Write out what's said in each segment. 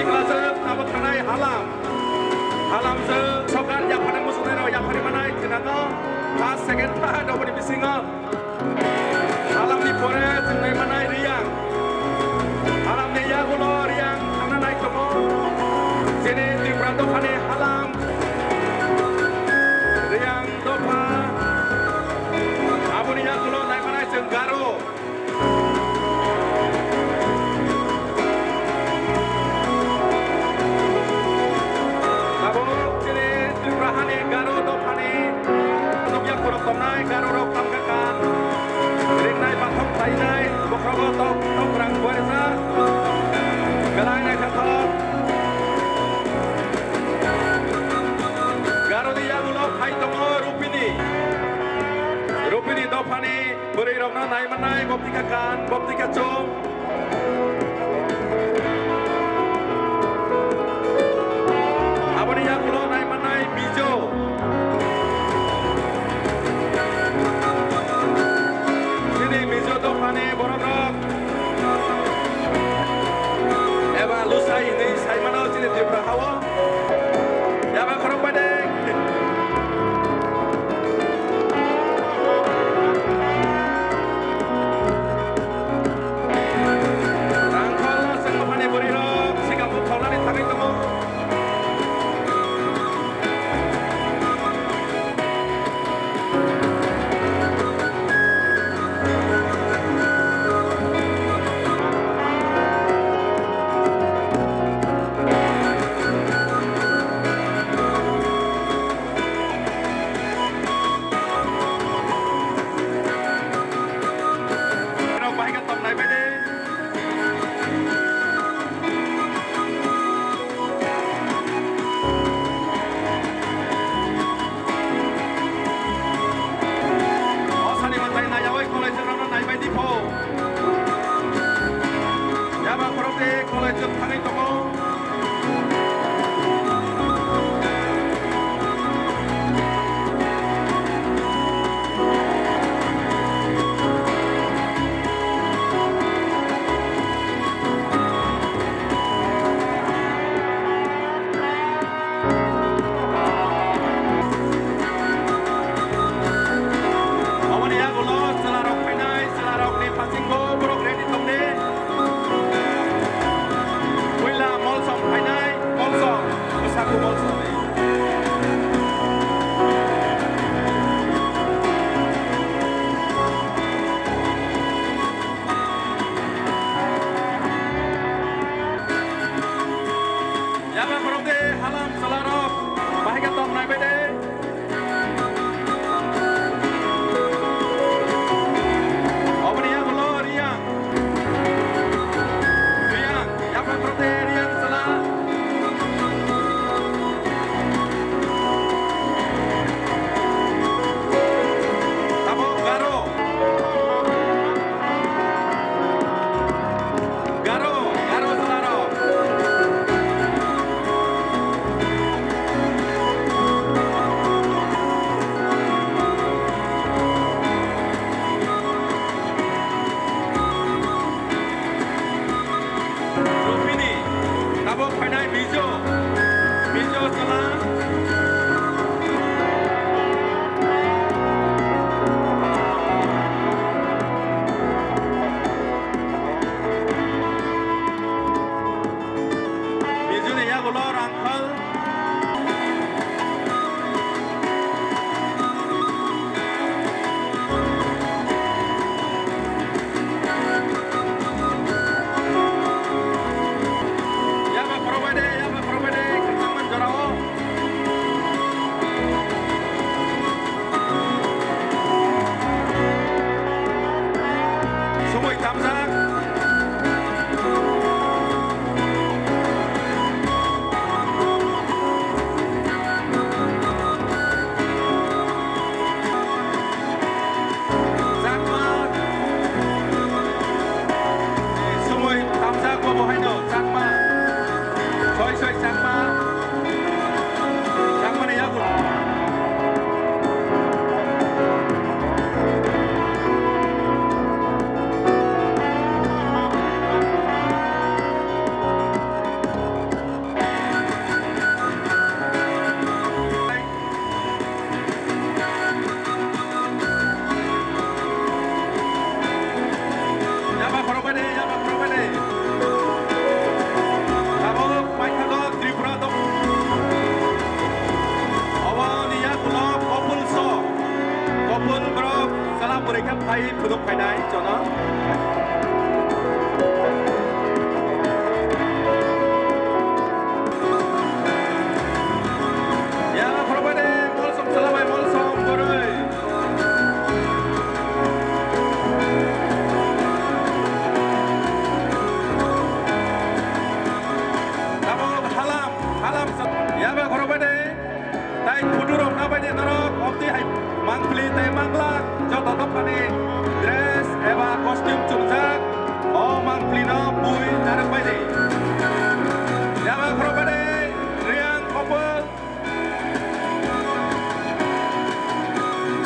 싱라즈 나보타나이 할람즈 소간 야파는 무슨 애로 야파리마나이 지나가 다 세겐타 너버리 미싱어 할람니 포레 등내마나이 리양 할람니 야구로 리양 하나나이 토모 제네 디브란도 파네 할람 리양 도파 아버니 야구로 나이마나이 정가로 Garoro kamkakan, rinai batok tainai, bokrogo tok rang kuaresa, galai nai katok, garo di yagulo kai tomo rupini dopani, beri rokna nai manai, boptikakan, boptikacung, aboni yagulo nai manai bijo. Eva lusai ini saya mana sini di Prahawa ya bang korang badeng abduk painai jono. Ya probade molsom salamai molsom goroi. Namo halam ya ba probade tai pudurok nabai norok opti hai mangpli tai mangla joto topani dress eba costume chungjak o mangpli no bui narak bai dei ya ba probade riang couple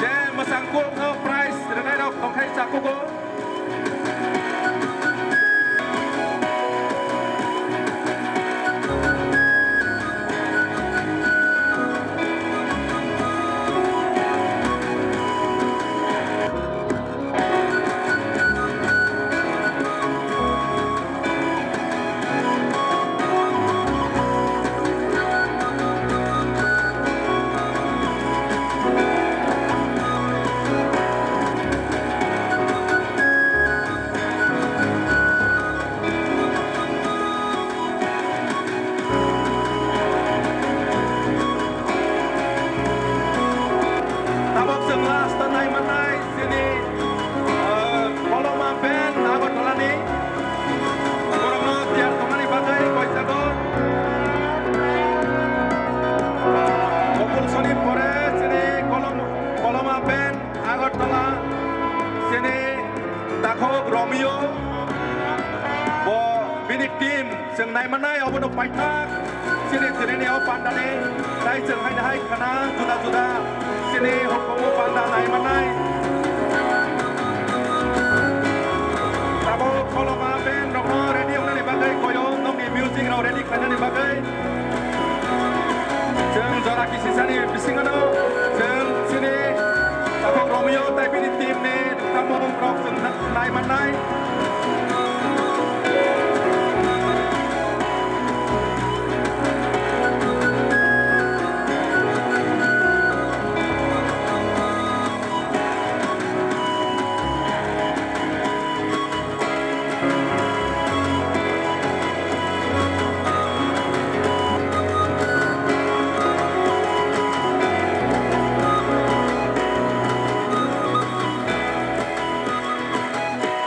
je masangkuk no price renai rok tongkai sakugo Romeo, bo bini tim, seng nai manai, obo no paitak, sini sini au pandane, nai seng hai kana, juda sini hokomu pandan nai manai. Tabo kalau maben, rokno ready ong nani bagai koyo, nong ni music rau ready kana ni bagai. Seng jora kisi sani bisingano, seng sini, tabo Romeo, tapi bini tim ni, tamo rok